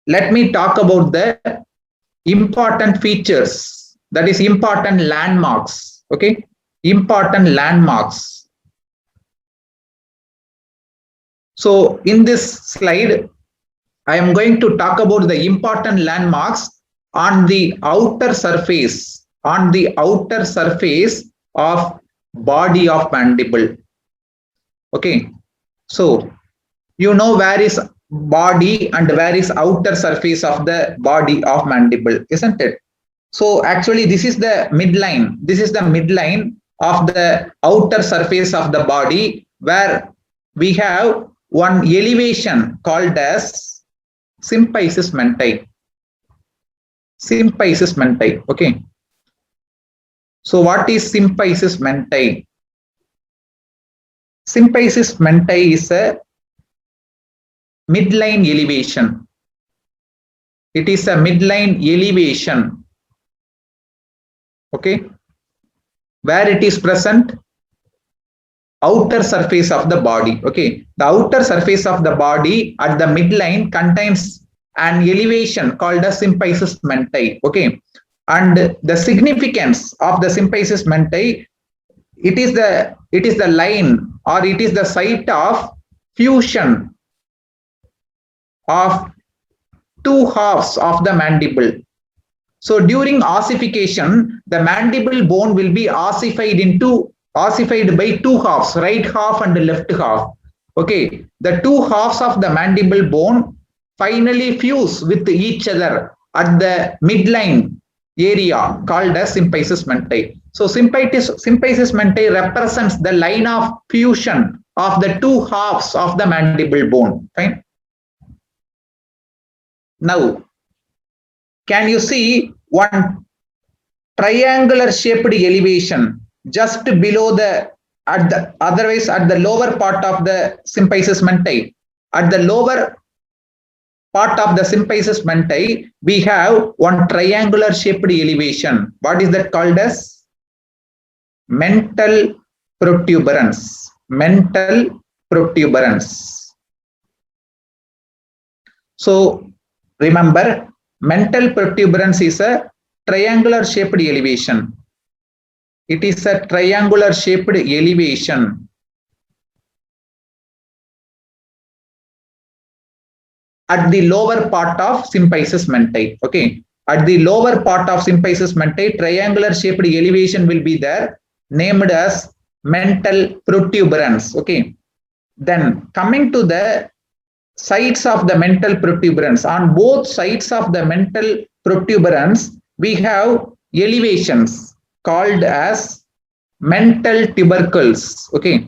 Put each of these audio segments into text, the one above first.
let me talk about the important features, that is important landmarks. Okay, important landmarks. So in this slide, I am going to talk about the important landmarks on the outer surface, of body of mandible. Okay, so you know where is body and where is outer surface of the body of mandible, isn't it? So actually this is the midline. This is the midline of the outer surface of the body, where we have one elevation called as symphysis mentae. Symphysis mentae. Okay. So what is symphysis mentae? Symphysis mentae is a midline elevation. It is a midline elevation. Okay, where it is present? Outer surface of the body. Okay, the outer surface of the body at the midline contains an elevation called as symphysis mentae. Okay, and the significance of the symphysis mentae, it is the line, or it is the site of fusion of two halves of the mandible. So during ossification, the mandible bone will be ossified by two halves, right half and left half. Okay, the two halves of the mandible bone finally fuse with each other at the midline area called as symphysis mentae. So symphysis mentae represents the line of fusion of the two halves of the mandible bone. Fine. Now, can you see one triangular shaped elevation just below at the lower part of the symphysis mentae? At the lower part of the symphysis mentae, we have one triangular shaped elevation. What is that called as? Mental protuberance. Mental protuberance. So remember, mental protuberance is a triangular shaped elevation. It is a triangular shaped elevation at the lower part of symphysis mentae. Okay, at the lower part of symphysis mentae, triangular shaped elevation will be there, named as mental protuberance. Okay, then coming to the sides of the mental protuberance, on both sides of the mental protuberance, we have elevations called as mental tubercles. Okay,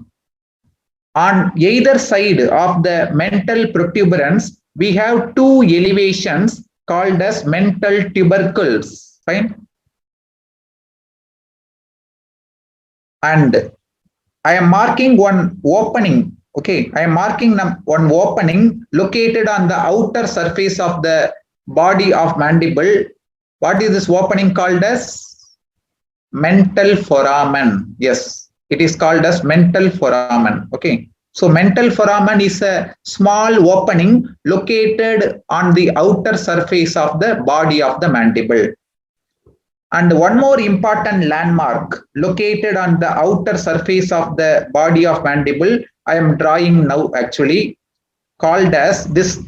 on either side of the mental protuberance, we have two elevations called as mental tubercles. Fine. And I am marking one opening. Okay, I am marking one opening located on the outer surface of the body of mandible. What is this opening called as? Mental foramen. Yes, it is called as mental foramen. Okay, so mental foramen is a small opening located on the outer surface of the body of the mandible. And one more important landmark located on the outer surface of the body of mandible, I am drawing now actually, called as this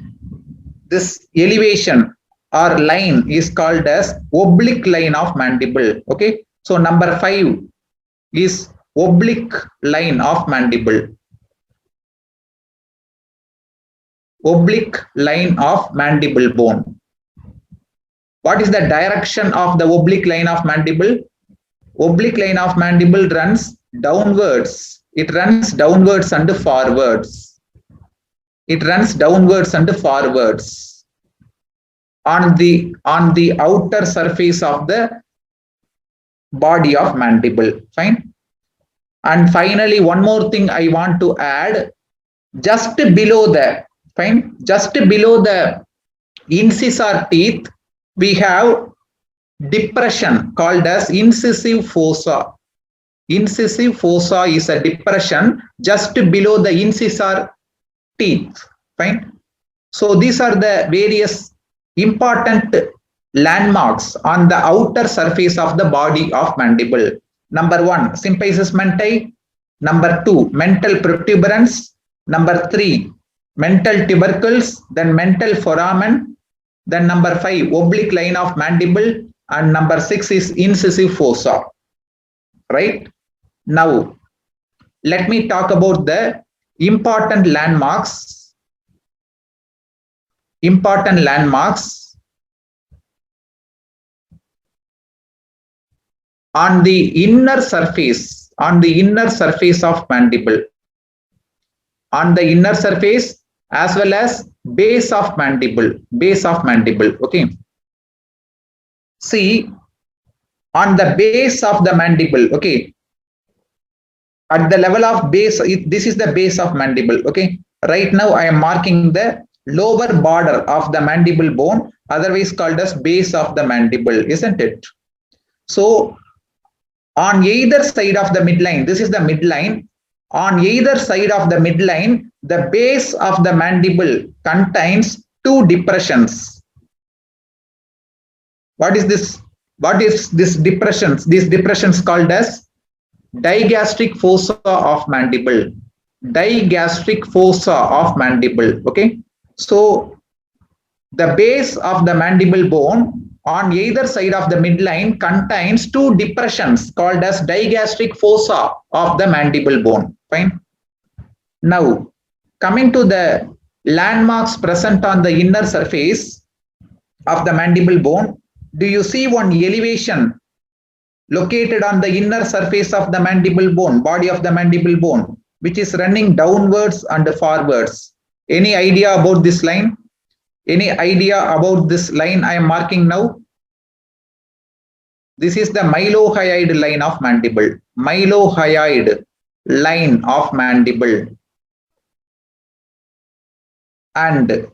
elevation or line is called as oblique line of mandible. Okay, so number 5 is oblique line of mandible. Oblique line of mandible bone. What is the direction of the oblique line of mandible? Oblique line of mandible runs downwards. It runs downwards and forwards. It runs downwards and forwards on the outer surface of the body of mandible. Fine. And finally, one more thing I want to add. Just below the incisor teeth, we have depression called as incisive fossa. Incisive fossa is a depression just below the incisor teeth. Fine. So these are the various important landmarks on the outer surface of the body of mandible. Number 1, symphysis menti. Number 2, mental protuberance. Number 3, mental tubercles. Then mental foramen. Then number 5, oblique line of mandible. And number 6 is incisive fossa. Right? Now, let me talk about the important landmarks. Important landmarks on the inner surface, of mandible, on the inner surface as well as base of mandible, okay. See, on the base of the mandible, okay, at the level of base, this is the base of mandible, okay. Right now I am marking the lower border of the mandible bone, otherwise called as base of the mandible, isn't it? So on either side of the midline, this is the midline. On either side of the midline, the base of the mandible contains 2 depressions. What is this? What is this depressions? These depressions called as digastric fossa of mandible. Digastric fossa of mandible. Okay. So the base of the mandible bone on either side of the midline contains 2 depressions called as digastric fossa of the mandible bone. Fine. Now, coming to the landmarks present on the inner surface of the mandible bone, do you see one elevation located on the inner surface of the mandible bone, body of the mandible bone, which is running downwards and forwards? Any idea about this line? Any idea about this line I am marking now? This is the mylohyoid line of mandible. Mylohyoid line of mandible. And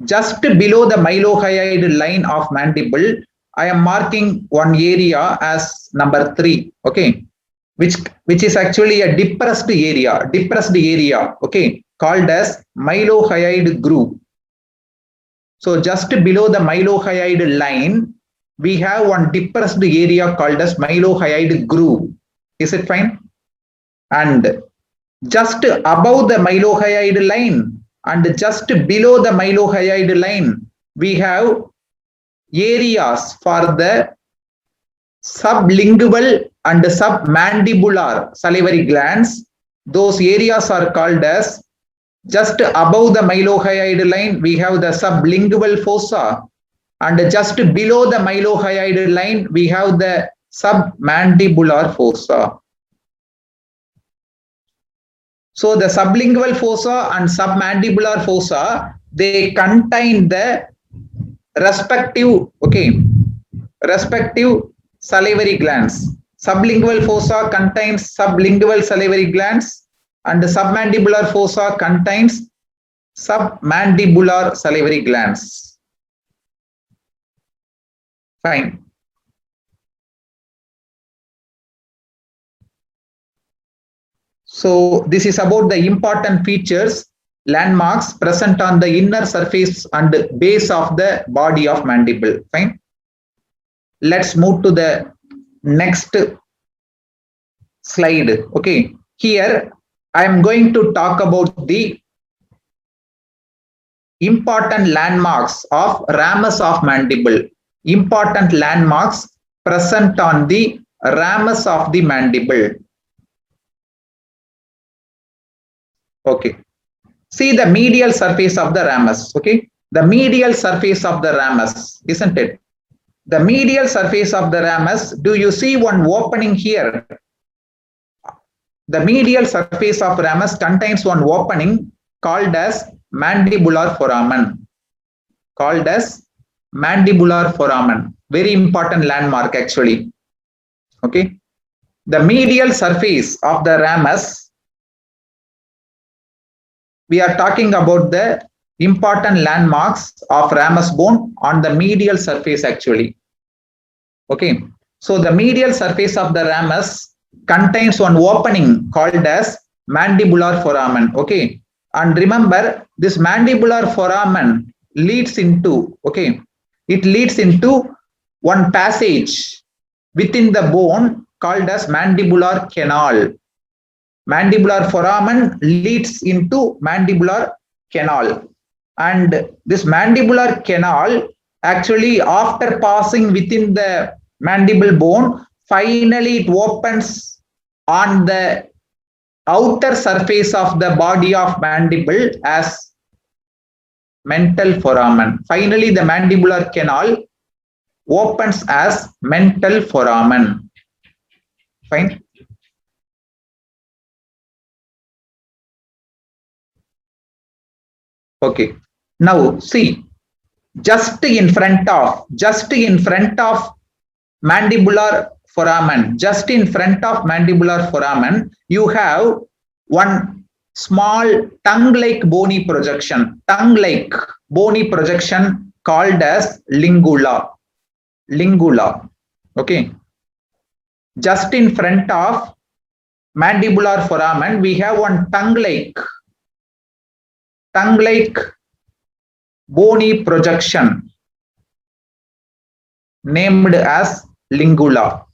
just below the mylohyoid line of mandible, I am marking one area as number 3, okay, which is actually a depressed area, okay, called as mylohyoid groove. So just below the mylohyoid line, we have one depressed area called as mylohyoid groove. Is it fine? And just above the mylohyoid line and just below the mylohyoid line, we have areas for the sublingual and submandibular salivary glands. Those areas are called as, just above the mylohyoid line, we have the sublingual fossa, and just below the mylohyoid line, we have the submandibular fossa. So the sublingual fossa and submandibular fossa, they contain the respective salivary glands. Sublingual fossa contains sublingual salivary glands, and the submandibular fossa contains submandibular salivary glands. Fine. So this is about the important features, landmarks present on the inner surface and base of the body of mandible. Fine. Let's move to the next slide. Okay. Here I am going to talk about the important landmarks of ramus of mandible. Important landmarks present on the ramus of the mandible. Okay. See the medial surface of the ramus. Okay. The medial surface of the ramus, isn't it? The medial surface of the ramus, do you see one opening here? The medial surface of ramus contains one opening called as mandibular foramen. Called as mandibular foramen. Very important landmark actually. Okay. The medial surface of the ramus, we are talking about the important landmarks of ramus bone on the medial surface actually. Okay. So the medial surface of the ramus contains one opening called as mandibular foramen. Okay. And remember, this mandibular foramen leads into, okay, it leads into one passage within the bone called as mandibular canal. Mandibular foramen leads into mandibular canal. And this mandibular canal, actually after passing within the mandible bone, finally it opens on the outer surface of the body of mandible as mental foramen. Finally, the mandibular canal opens as mental foramen. Fine. Okay. Now see, just in front of mandibular foramen, you have one small tongue-like bony projection, called as lingula. Okay. Just in front of mandibular foramen, we have one tongue-like bony projection named as lingula.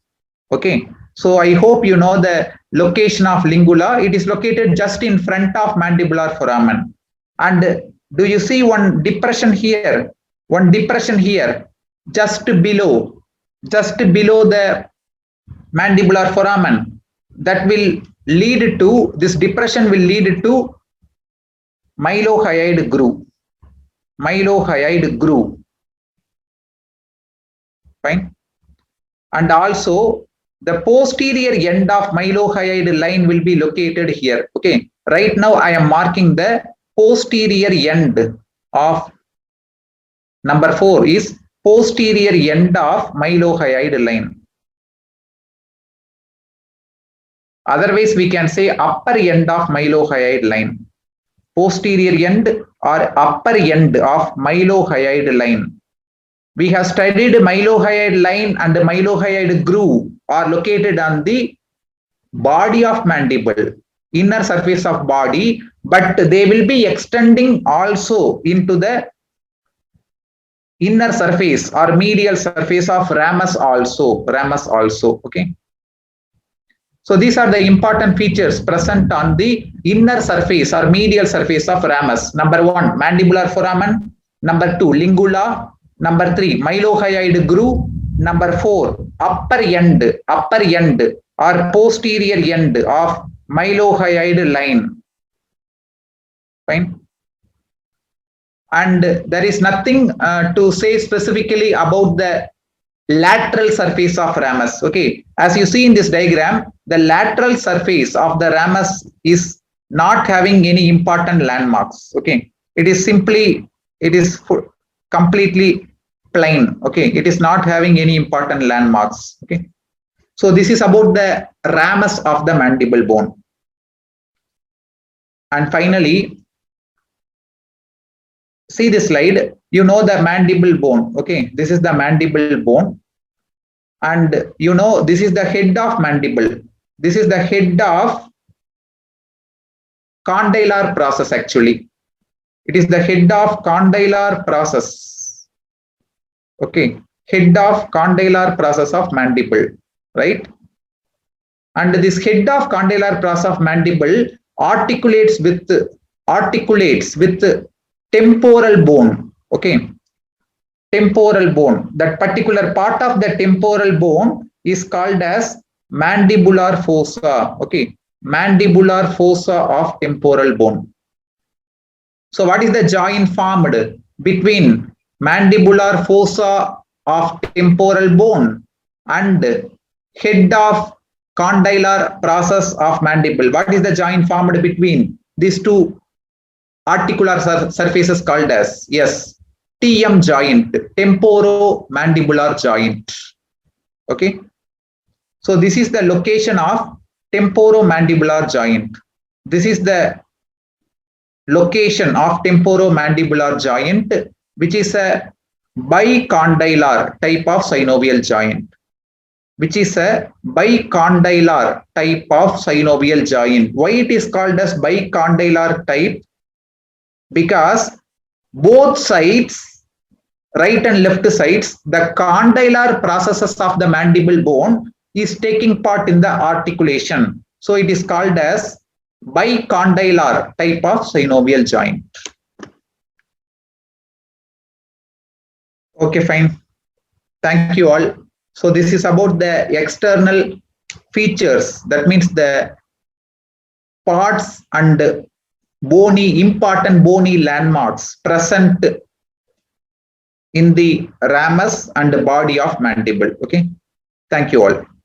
Okay, so I hope you know the location of lingula. It is located just in front of mandibular foramen. And do you see one depression here? Just below the mandibular foramen. That will lead to, this depression will lead to mylohyoid groove. Fine. And also the posterior end of mylohyoid line will be located here. Okay, right now I am marking the posterior end of number 4 is posterior end of mylohyoid line. Otherwise we can say upper end of mylohyoid line. Posterior end or upper end of mylohyoid line. We have studied mylohyoid line and the mylohyoid groove are located on the body of mandible, inner surface of body, but they will be extending also into the inner surface or medial surface of ramus also. Okay. So these are the important features present on the inner surface or medial surface of ramus. Number 1, mandibular foramen. Number 2, lingula. Number 3, mylohyoid groove. Number 4, upper end or posterior end of mylohyoid line. Fine. And there is nothing to say specifically about the lateral surface of ramus. Okay, as you see in this diagram, the lateral surface of the ramus is not having any important landmarks. Okay, it is completely plain. Okay, it is not having any important landmarks. Okay, so this is about the ramus of the mandible bone. And finally, see this slide. You know the mandible bone. Okay, this is the mandible bone, and you know this is the head of mandible. This is the head of condylar process. Actually, it is the head of condylar process. Okay, head of condylar process of mandible, right? And this head of condylar process of mandible articulates with temporal bone. Okay, temporal bone. That particular part of the temporal bone is called as mandibular fossa. Okay, mandibular fossa of temporal bone. So what is the joint formed between mandibular fossa of temporal bone and head of condylar process of mandible? What is the joint formed between these two articular surfaces called as? Yes, TM joint, temporomandibular joint. Okay, so this is the location of temporomandibular joint. This is the location of temporomandibular joint, which is a bicondylar type of synovial joint. Why it is called as bicondylar type? Because both sides right and left sides, the condylar processes of the mandible bone is taking part in the articulation. So it is called as bicondylar type of synovial joint. Okay, fine. Thank you all. So this is about the external features. That means the parts and important bony landmarks present in the ramus and the body of mandible. Okay. Thank you all.